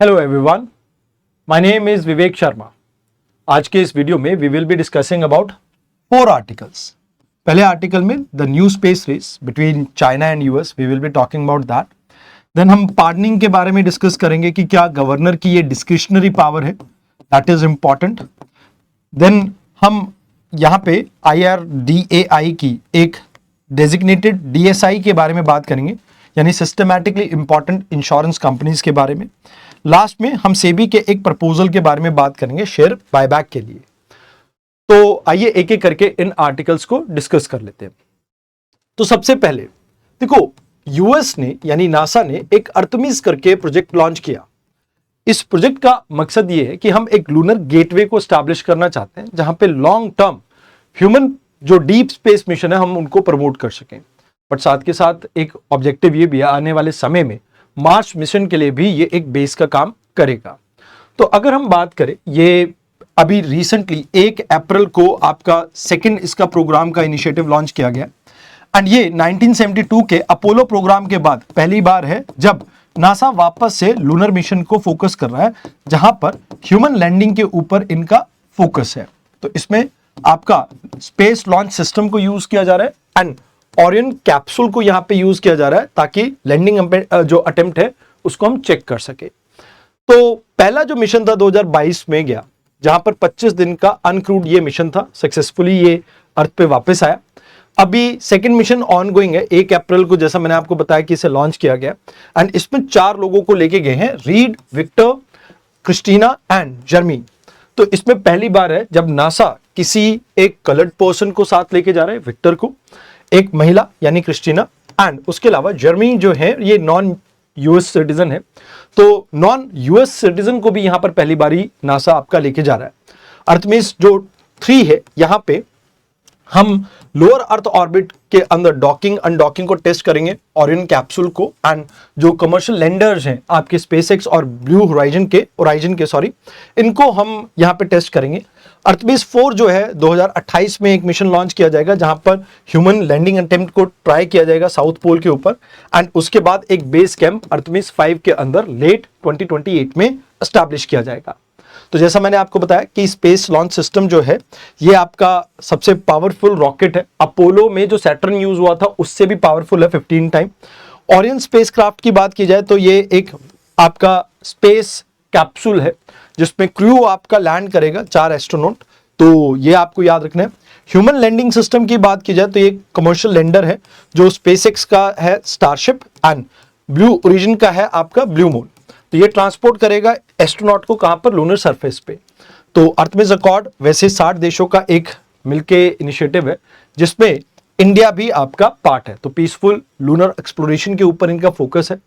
Hello everyone, my name is Vivek Sharma. आज के इस वीडियो में we will be discussing about 4 articles. पहले आर्टिकल में the new space race between China and US, we will be talking about that. Then हम पार्डनिंग के बारे में डिस्कस करेंगे कि क्या गवर्नर की ये डिस्क्रिशनरी पावर है, दैट इज इंपॉर्टेंट। देन हम यहाँ पे IRDAI की एक डेजिग्नेटेड DSI के बारे में बात करेंगे, यानी सिस्टमैटिकली इंपॉर्टेंट इंश्योरेंस कंपनीज के बारे में। लास्ट में हम सेबी के एक प्रपोजल के बारे में बात करेंगे शेयर बायबैक के लिए। तो आइए एक एक करके इन आर्टिकल्स को डिस्कस कर लेते हैं। तो सबसे पहले देखो, यूएस ने यानी नासा ने एक अर्तमिस करके प्रोजेक्ट लॉन्च किया। इस प्रोजेक्ट का मकसद ये है कि हम एक लूनर गेटवे को एस्टैब्लिश करना चाहते हैं, जहां पे लॉन्ग टर्म ह्यूमन जो डीप स्पेस मिशन है हम उनको प्रमोट कर सकें। बट साथ के साथ एक ऑब्जेक्टिव ये भी है, आने वाले समय में मार्स मिशन के लिए भी ये एक बेस का काम करेगा। तो अगर हम बात करें, ये अभी रिसेंटली 1 अप्रैल को आपका सेकंड इसका प्रोग्राम का इनिशिएटिव लॉन्च किया गया। एंड ये 1972 के अपोलो प्रोग्राम के बाद पहली बार है जब नासा वापस से लूनर मिशन को फोकस कर रहा है, जहां पर ह्यूमन लैंडिंग के ऊपर इनका फोकस है। तो इसमें आपका स्पेस लॉन्च सिस्टम को यूज किया जा रहा है एंड ओरियन कैप्सूल को यहां पे यूज किया जा रहा है, ताकि लैंडिंग जो अटेम्प्ट है उसको हम चेक कर सके। तो पहला जो मिशन था 2022 में गया, जहां पर 25 दिन का अनक्रूड ये मिशन था, सक्सेसफुली ये अर्थ पे वापस आया। अभी सेकंड मिशन ऑन गोइंग है, 1 अप्रैल को जैसा मैंने आपको बताया कि इसे लॉन्च किया गया एंड इसमें 4 लोगों को लेके गए हैं, रीड, विक्टर, क्रिस्टीना एंड जर्मी। तो इसमें पहली बार है जब नासा किसी एक कलर्ड पर्सन को साथ लेके जा रहे हैं, विक्टर को, एक महिला यानी क्रिस्टीना, एंड उसके अलावा जर्मी जो है ये नॉन यूएस सिटीजन है। तो नॉन यूएस सिटीजन को भी यहां पर पहली बारी नासा आपका लेके जा रहा है। अर्थमिस जो 3 है, यहां पे हम लोअर अर्थ ऑर्बिट के अंदर डॉकिंग अनडॉकिंग को टेस्ट करेंगे, ओरियन कैप्सूल को, एंड जो कमर्शियल लैंडर्स हैं आपके स्पेसएक्स और ब्लू होराइजन के इनको हम यहां पे टेस्ट करेंगे। अर्थमिस 4 जो है 2028 में एक मिशन लॉन्च किया जाएगा, जहां पर ह्यूमन लैंडिंग अटेम्प्ट को ट्राई किया जाएगा साउथ पोल के ऊपर, एंड उसके बाद एक बेस कैंप अर्थमिस 5 के अंदर लेट 2028 में एस्टैब्लिश किया जाएगा। तो जैसा मैंने आपको बताया कि स्पेस लॉन्च सिस्टम जो है ये आपका सबसे पावरफुल रॉकेट है। अपोलो में जो सैटर्न यूज हुआ था उससे भी पावरफुल है 15 टाइम। ओरियन स्पेसक्राफ्ट की बात की जाए तो ये एक आपका स्पेस कैप्सूल है, जिसमें क्रू आपका लैंड करेगा, 4 एस्ट्रोनॉट। तो ये आपको याद रखना है। ह्यूमन लैंडिंग सिस्टम की बात की जाए तो ये कमर्शियल लैंडर है जो स्पेसएक्स का है स्टारशिप एंड ब्लू ओरिजिन का है आपका ब्लू मून। तो ये ट्रांसपोर्ट करेगा एस्ट्रोनॉट को कहां पर, लूनर सरफेस पे। तो अर्थमिस अकॉर्ड वैसे 60 देशों का एक मिलके इनिशिएटिव है, जिसमें इंडिया भी आपका पार्ट है। तो पीसफुल लूनर एक्सप्लोरेशन के ऊपर इनका फोकस है।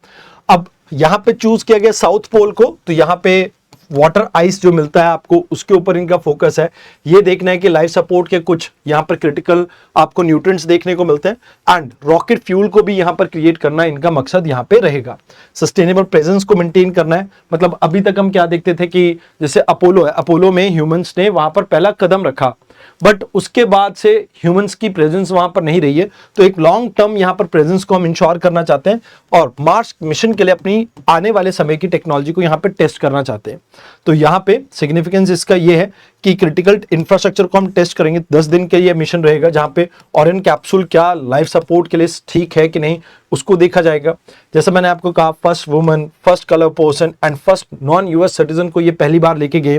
अब यहां पे चूज किया गया साउथ पोल को, तो यहां पे वाटर आइस जो मिलता है आपको उसके ऊपर इनका फोकस है। ये देखना है कि लाइफ सपोर्ट के कुछ यहाँ पर क्रिटिकल आपको न्यूट्रिएंट्स देखने को मिलते हैं एंड रॉकेट फ्यूल को भी यहाँ पर क्रिएट करना इनका मकसद यहाँ पे रहेगा। सस्टेनेबल प्रेजेंस को मेंटेन करना है। मतलब अभी तक हम क्या देखते थे कि जैसे अपोलो है, अपोलो में ह्यूमंस ने वहां पर पहला कदम रखा, बट उसके बाद से ह्यूमंस की प्रेजेंस वहां पर नहीं रही है। तो एक लॉन्ग टर्म यहां पर प्रेजेंस को हम इंश्योर करना चाहते हैं और मार्स मिशन के लिए अपनी आने वाले समय की टेक्नोलॉजी को यहां पर टेस्ट करना चाहते हैं। तो यहां पे सिग्निफिकेंस इसका ये है कि क्रिटिकल इंफ्रास्ट्रक्चर को हम टेस्ट करेंगे। 10 दिन का ये मिशन रहेगा, जहां पे ओरियन कैप्सूल क्या लाइफ सपोर्ट के लिए ठीक है कि नहीं उसको देखा जाएगा। जैसा मैंने आपको कहा, first woman, first colour person and first non US citizen को ये पहली बार लेके गए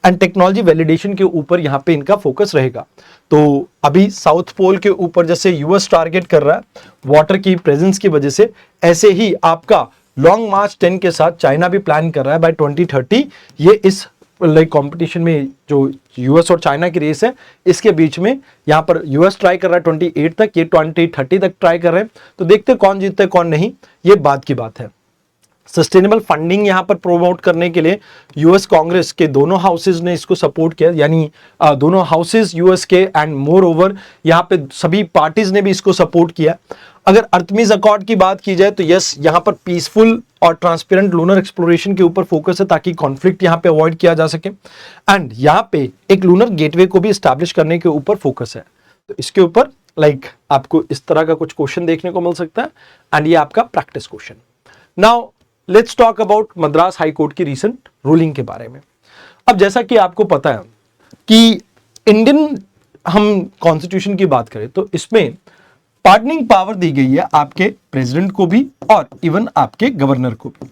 एंड टेक्नोलॉजी वैलिडेशन के ऊपर यहाँ पे इनका फोकस रहेगा। तो अभी साउथ पोल के ऊपर जैसे यूएस टारगेट कर रहा है वाटर की प्रेजेंस की वजह से, ऐसे ही आपका लॉन्ग मार्च 10 के साथ चाइना भी प्लान कर रहा है बाय 2030 ये इस कंपटीशन में जो यूएस और चाइना की रेस है इसके बीच में यहाँ पर यूएस ट्राई कर रहा है 28 तक, ये 2030 तक ट्राई कर रहे हैं। तो देखते हैं कौन जीतता है कौन नहीं, ये बात की बात है। सस्टेनेबल फंडिंग यहां पर प्रोमोट करने के लिए यूएस कांग्रेस के दोनों हाउसेज ने इसको सपोर्ट किया, यानी दोनों हाउसेज यूएस के एंड मोर ओवर यहां पे सभी पार्टीज ने भी इसको सपोर्ट किया। अगर अर्थमिस अकॉर्ड की बात की जाए तो यस, यहां पर पीसफुल और ट्रांसपेरेंट लूनर एक्सप्लोरेशन के ऊपर फोकस है, ताकि कॉन्फ्लिक्ट यहां पे अवॉइड किया जा सके एंड यहां पे एक लूनर गेटवे को भी एस्टैब्लिश करने के ऊपर फोकस है। तो इसके ऊपर आपको इस तरह का कुछ क्वेश्चन देखने को मिल सकता है एंड ये आपका practice question. Now let's talk about Madras high court की रिसेंट रूलिंग के बारे में। अब जैसा कि आपको पता है कि इंडियन हम कॉन्स्टिट्यूशन की बात करें तो इसमें पार्डनिंग पावर दी गई है आपके प्रेसिडेंट को भी और इवन आपके गवर्नर को भी।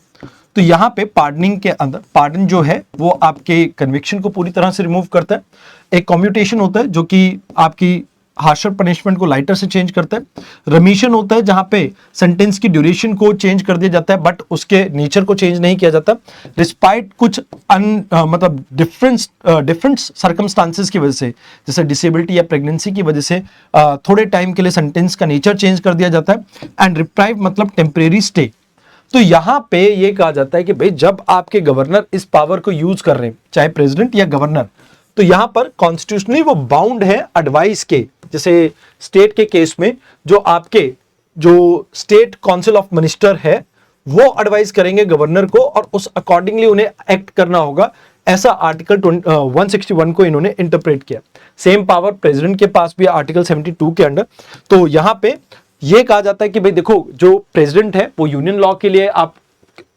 तो यहां पे पार्डनिंग के अंदर पार्डन जो है वो आपके कन्विक्शन को पूरी तरह से रिमूव करता है, एक कम्यूटेशन होता है जो कि आपकी हार्शर पनिशमेंट को लाइटर से चेंज करता है, रेमिशन होता है जहां पे सेंटेंस की ड्यूरेशन को चेंज कर दिया जाता है बट उसके नेचर को चेंज नहीं किया जाता, डिस्पाइट कुछ मतलब डिफरेंट सर्कमस्टांसेस की वजह से, जैसे डिसेबिलिटी या प्रेगनेंसी की वजह से थोड़े टाइम के लिए सेंटेंस का नेचर चेंज कर दिया जाता है। एंड रिप्राइव मतलब टेम्परेरी स्टे। तो यहां पे ये कहा जाता है कि भाई जब आपके गवर्नर इस पावर को यूज कर रहे हैं, चाहे प्रेसिडेंट या गवर्नर, तो यहां पर कॉन्स्टिट्यूशनली वो बाउंड है एडवाइस के। जैसे स्टेट के केस में जो आपके जो स्टेट काउंसिल ऑफ मिनिस्टर है वो एडवाइस करेंगे गवर्नर को और उस अकॉर्डिंगली उन्हें एक्ट करना होगा, ऐसा आर्टिकल 161 को इन्होंने इंटरप्रेट किया। सेम पावर प्रेसिडेंट के पास भी आर्टिकल 72 के अंडर। तो यहां पे ये कहा जाता है कि भाई देखो जो प्रेसिडेंट है वो यूनियन लॉ के लिए आप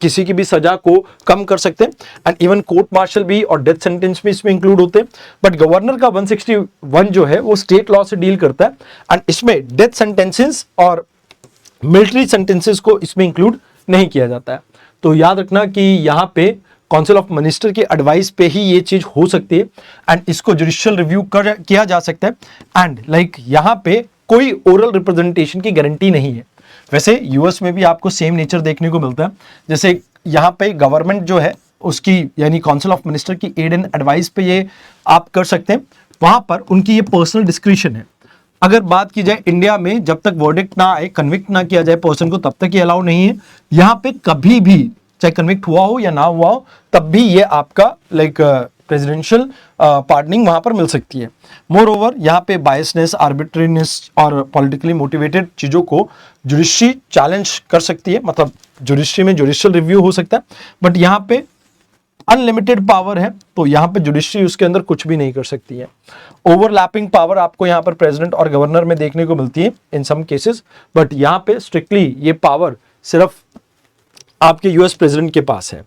किसी की भी सजा को कम कर सकते हैं एंड इवन कोर्ट मार्शल भी और डेथ सेंटेंस भी इसमें इंक्लूड होते हैं। बट गवर्नर का 161 जो है वो स्टेट लॉ से डील करता है एंड इसमें डेथ सेंटेंसेस और मिलिट्री सेंटेंसेस को इसमें इंक्लूड नहीं किया जाता है। तो याद रखना कि यहां पे काउंसिल ऑफ मिनिस्टर की एडवाइस पे ही ये चीज हो सकती है एंड इसको जुडिशियल रिव्यू किया जा सकता है एंड यहां पे कोई ओरल रिप्रेजेंटेशन की गारंटी नहीं है। वैसे यूएस में भी आपको सेम नेचर देखने को मिलता है, जैसे यहाँ पे गवर्नमेंट जो है उसकी यानी काउंसिल ऑफ मिनिस्टर की एड एंड एडवाइस पे ये आप कर सकते हैं, वहां पर उनकी ये पर्सनल डिस्क्रिशन है। अगर बात की जाए इंडिया में जब तक वर्डिक्ट ना आए, कन्विक्ट ना किया जाए पर्सन को, तब तक ये अलाउ नहीं है। यहाँ पे कभी भी चाहे कन्विक्ट हुआ हो या ना हुआ हो तब भी ये आपका प्रेसिडेंशियल पार्डनिंग वहां पर मिल सकती है। मोर ओवर यहाँ पे बायसनेस, आर्बिट्रीनेस और पॉलिटिकली मोटिवेटेड चीजों को जुडिशरी चैलेंज कर सकती है, मतलब जुडिशरी में जुडिशियल रिव्यू हो सकता है। बट यहाँ पे अनलिमिटेड पावर है तो यहाँ पे जुडिशरी उसके अंदर कुछ भी नहीं कर सकती है। ओवरलैपिंग पावर आपको यहाँ पर प्रेसिडेंट और गवर्नर में देखने को मिलती है इन सम केसेस, बट यहाँ पे स्ट्रिक्टली ये पावर सिर्फ आपके यूएस प्रेसिडेंट के पास है,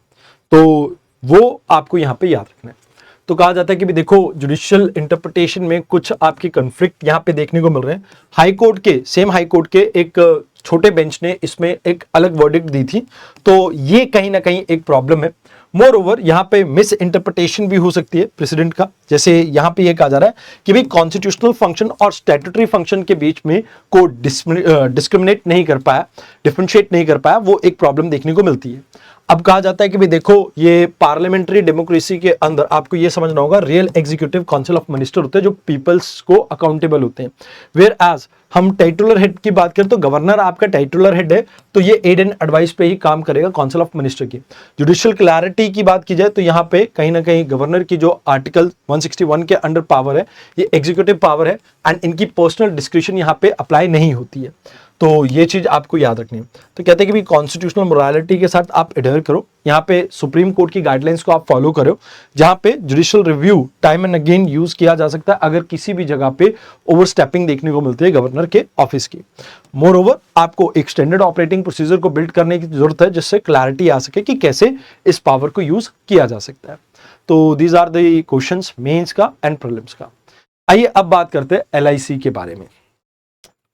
तो वो आपको यहाँ पे याद रखना है। तो कहा जाता है कि भी देखो जुडिशियल इंटरप्रिटेशन में कुछ आपके कन्फ्लिक्ट यहाँ पे देखने को मिल रहे हैं। हाई कोर्ट के सेम हाई कोर्ट के एक छोटे बेंच ने इसमें एक अलग वर्डिक्ट दी थी, तो ये कहीं ना कहीं एक प्रॉब्लम है। मोर ओवर यहाँ पे मिस इंटरप्रिटेशन भी हो सकती है प्रेसिडेंट का, जैसे यहाँ पे ये कहा जा रहा है कि भाई कॉन्स्टिट्यूशनल फंक्शन और स्टैट्यूटरी फंक्शन के बीच में को डिस्क्रिमिनेट नहीं कर पाया, डिफरेंशिएट नहीं कर पाया, वो एक प्रॉब्लम देखने को मिलती है। अब कहा जाता है कि भाई देखो ये पार्लियामेंट्री डेमोक्रेसी के अंदर आपको ये समझना होगा real executive council of minister होते हैं जो पीपल्स को अकाउंटेबल होते हैं, वेयर एज हम टाइटुलर हेड की बात करें तो गवर्नर आपका टाइटुलर हेड है, तो ये एड एंड एडवाइस पे ही काम करेगा काउंसिल ऑफ मिनिस्टर की। जुडिशियल क्लैरिटी की बात की जाए तो यहाँ पे कहीं ना कहीं गवर्नर की जो आर्टिकल 161 के अंडर पावर है ये एग्जीक्यूटिव पावर है एंड इनकी पर्सनल डिस्क्रिप्शन यहाँ पे अप्लाई नहीं होती है, तो ये चीज आपको याद रखनी है। तो कहते हैं कि भी कॉन्स्टिट्यूशनल मोरालिटी के साथ आप एडहेयर करो, यहाँ पे सुप्रीम कोर्ट की गाइडलाइंस को आप फॉलो करो, जहां पे judicial review time and again use किया जा सकता है अगर किसी भी जगह पे ओवरस्टेपिंग देखने को मिलती है गवर्नर के ऑफिस की। मोर ओवर आपको एक स्टैंडर्ड ऑपरेटिंग प्रोसीजर को बिल्ड करने की जरूरत है जिससे क्लैरिटी आ सके कि कैसे इस पावर को यूज किया जा सकता है। तो these are the questions mains का एंड प्रीलिम्स का। आइए अब बात करते हैं एलआईसी के बारे में।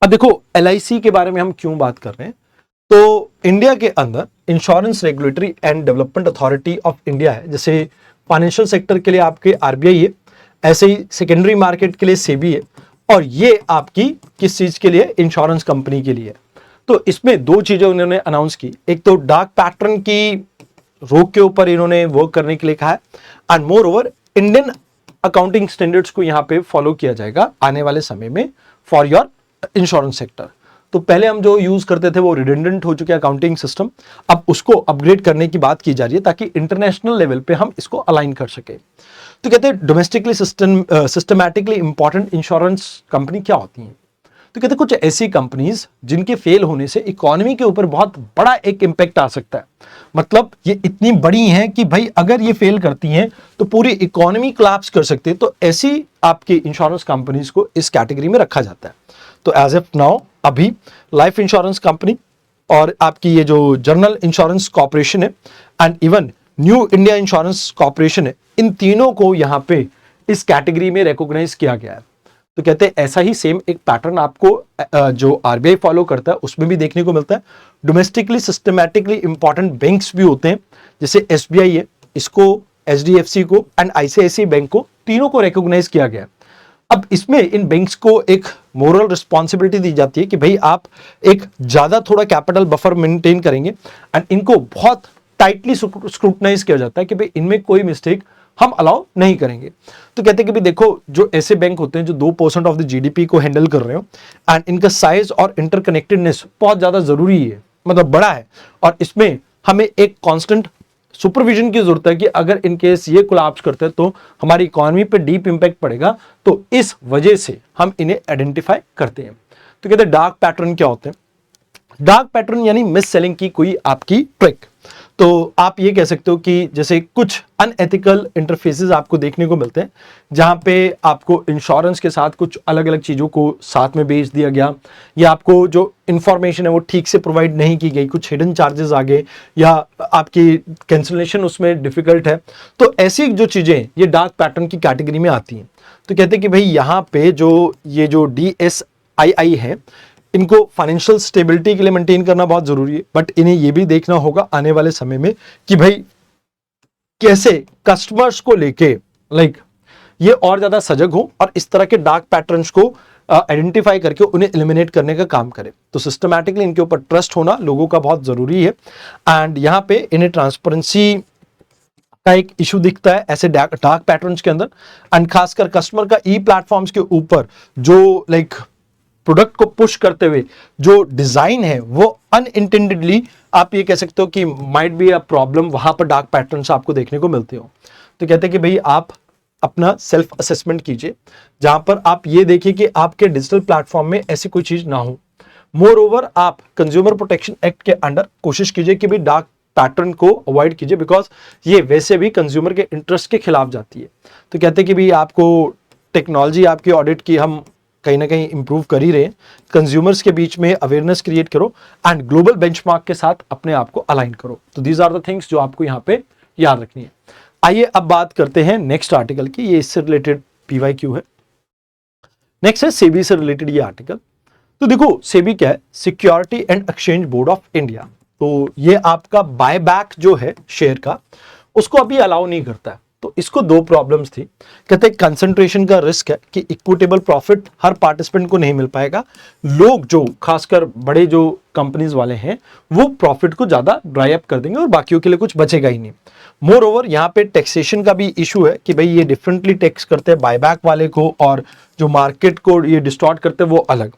अब देखो एलआईसी के बारे में हम क्यों बात कर रहे हैं, तो इंडिया के अंदर insurance regulatory and development authority of India है, जैसे फाइनेंशियल सेक्टर के लिए आपके आरबीआई है, ऐसे ही सेकेंडरी मार्केट के लिए सेबी है, और ये आपकी किस चीज के लिए, इंश्योरेंस कंपनी के लिए है। तो इसमें दो चीजें उन्होंने अनाउंस की, एक तो डार्क पैटर्न की रोक के ऊपर इन्होंने वर्क करने के लिए कहा है and more over Indian accounting standards को यहाँ पे फॉलो किया जाएगा आने वाले समय में फॉर योर इंश्योरेंस सेक्टर। तो पहले हम जो यूज करते थे वो रिडंडेंट हो चुके अकाउंटिंग सिस्टम, अब उसको अपग्रेड करने की बात की जा रही है ताकि इंटरनेशनल लेवल पे हम इसको अलाइन कर सके। तो कहते हैं domestically systematically important insurance company क्या होती हैं, तो कहते हैं कुछ ऐसी कंपनीज जिनके फेल होने से इकोनॉमी के ऊपर बहुत बड़ा एक इंपैक्ट आ सकता है। मतलब ये इतनी बड़ी हैं कि भाई अगर ये फेल करती हैं तो पूरी इकोनॉमी कोलैप्स कर सकती है, तो ऐसी आपकी इंश्योरेंस कंपनीज को इस कैटेगरी में रखा जाता है। तो एज एफ नाउ अभी लाइफ इंश्योरेंस कंपनी, और आपकी ये जो जनरल इंश्योरेंस कॉर्पोरेशन है and even new India insurance corporation है, इन तीनों को यहाँ पे इस कैटेगरी में रिकॉग्नाइज किया गया है। तो कहते हैं ऐसा ही सेम एक पैटर्न आपको जो आरबीआई फॉलो करता है उसमें भी देखने को मिलता है। डोमेस्टिकली सिस्टमैटिकली इंपॉर्टेंट बैंक्स भी होते हैं, जैसे एसबीआई है, इसको एचडीएफसी को एंड आईसीआईसीआई बैंक को, तीनों को रिकॉग्नाइज किया गया है। अब इसमें इन बैंक्स को एक मोरल रिस्पॉन्सिबिलिटी दी जाती है कि भाई आप एक ज्यादा थोड़ा कैपिटल बफर मेंटेन करेंगे एंड इनको बहुत टाइटली स्क्रूटनाइज किया जाता है कि भाई इनमें कोई मिस्टेक हम अलाउ नहीं करेंगे। तो कहते हैं कि भाई देखो, जो ऐसे बैंक होते हैं जो 2% ऑफ द जीडीपी को हैंडल कर रहे हो एंड इनका साइज और इंटरकनेक्टेडनेस बहुत ज्यादा जरूरी है, मतलब बड़ा है, और इसमें हमें एक कांस्टेंट सुपरविजन की जरूरत है कि अगर इन केस ये कोलैप्स करते हैं तो हमारी इकोनॉमी पे डीप इंपैक्ट पड़ेगा। तो इस वजह से हम इन्हें आइडेंटिफाई करते हैं। तो कहते हैं डार्क पैटर्न क्या होते हैं? डार्क पैटर्न यानी मिस सेलिंग की कोई आपकी ट्रिक। तो आप ये कह सकते हो कि जैसे कुछ अनएथिकल इंटरफेसेस आपको देखने को मिलते हैं जहां पे आपको इंश्योरेंस के साथ कुछ अलग अलग चीजों को साथ में बेच दिया गया, या आपको जो इंफॉर्मेशन है वो ठीक से प्रोवाइड नहीं की गई, कुछ हिडन चार्जेस आ गए, या आपकी कैंसिलेशन उसमें डिफिकल्ट है। तो ऐसी जो चीजें ये डार्क पैटर्न की कैटेगरी में आती हैं। तो कहते हैं कि भाई यहाँ पे जो ये जो DSII है, इनको फाइनेंशियल स्टेबिलिटी के लिए मेंटेन करना बहुत जरूरी है, बट इन्हें यह भी देखना होगा आने वाले समय में कि भाई कैसे कस्टमर्स को लेके ये और ज्यादा सजग हो और इस तरह के डार्क पैटर्न्स को आइडेंटिफाई करके उन्हें एलिमिनेट करने का काम करे। तो सिस्टमैटिकली इनके ऊपर ट्रस्ट होना लोगों का बहुत जरूरी है एंड यहाँ पे इन्हें ट्रांसपेरेंसी का एक इशू दिखता है ऐसे डार्क पैटर्न्स के अंदर, एंड खासकर कस्टमर का ई प्लेटफॉर्म्स के ऊपर जो प्रोडक्ट को पुश करते हुए जो डिजाइन है वो अनइंटेंडेडली आप ये कह सकते हो कि माइट बी अ प्रॉब्लम, वहां पर डार्क पैटर्न्स आपको देखने को मिलते हो। तो कहते हैं कि भाई आप अपना सेल्फ असेसमेंट कीजिए, जहां पर आप ये देखिए कि आपके डिजिटल प्लेटफॉर्म में ऐसी कोई चीज ना हो। मोर ओवर आप कंज्यूमर प्रोटेक्शन एक्ट के अंडर कोशिश कीजिए कि भाई डार्क पैटर्न को अवॉइड कीजिए, बिकॉज ये वैसे भी कंज्यूमर के इंटरेस्ट के खिलाफ जाती है। तो कहते हैं कि भाई आपको टेक्नोलॉजी आपकी ऑडिट की हम कहीं ना कहीं इंप्रूव कर ही रहे हैं, कंज्यूमर्स के बीच में अवेयरनेस क्रिएट करो एंड ग्लोबल बेंचमार्क के साथ अपने आप को अलाइन करो। तो दीज आर द थिंग्स जो आपको यहाँ पे याद रखनी है। आइए अब बात करते हैं नेक्स्ट आर्टिकल की। ये इससे रिलेटेड PYQ है। नेक्स्ट है सेबी से रिलेटेड ये आर्टिकल। तो देखो सेबी क्या है, security and exchange board of India. तो ये आपका बायबैक जो है शेयर का, उसको अभी अलाउ नहीं करता है। तो इसको दो प्रॉब्लम्स थी। कहते हैं कंसंट्रेशन का रिस्क है कि इक्विटेबल प्रॉफिट हर पार्टिसिपेंट को नहीं मिल पाएगा। लोग जो खासकर बड़े जो कंपनीज वाले हैं वो प्रॉफिट को ज्यादा ड्राई अप कर देंगे और बाकियों के लिए कुछ बचेगा ही नहीं। मोर ओवर यहाँ पे टैक्सेशन का भी इशू है कि भाई ये डिफरेंटली टैक्स करते हैं बायबैक वाले को, और जो मार्केट को ये डिस्टॉर्ट करते हैं वो अलग।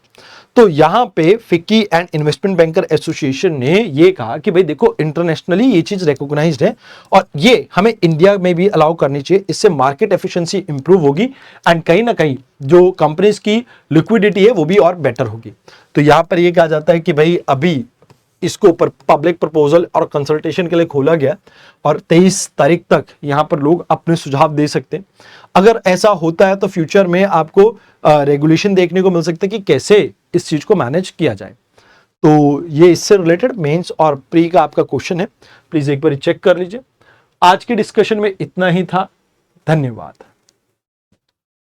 तो यहाँ पे FICCI and investment banker association ने ये कहा कि भाई देखो इंटरनेशनली ये चीज रिकॉग्नाइज्ड है और ये हमें इंडिया में भी अलाउ करनी चाहिए। इससे मार्केट एफिशिएंसी इंप्रूव होगी एंड कहीं ना कहीं जो कंपनीज की लिक्विडिटी है वो भी और बेटर होगी। तो यहाँ पर ये कहा जाता है कि भाई अभी इसको ऊपर पब्लिक प्रपोजल और कंसल्टेशन के लिए खोला गया और 23 तारीख तक यहाँ पर लोग अपने सुझाव दे सकते हैं। अगर ऐसा होता है तो फ्यूचर में आपको रेगुलेशन देखने को मिल सकता है कि कैसे इस चीज को मैनेज किया जाए। तो ये इससे रिलेटेड मेंस और प्री का आपका क्वेश्चन है, प्लीज एक बार चेक कर लीजिए। आज के डिस्कशन में इतना ही था। धन्यवाद।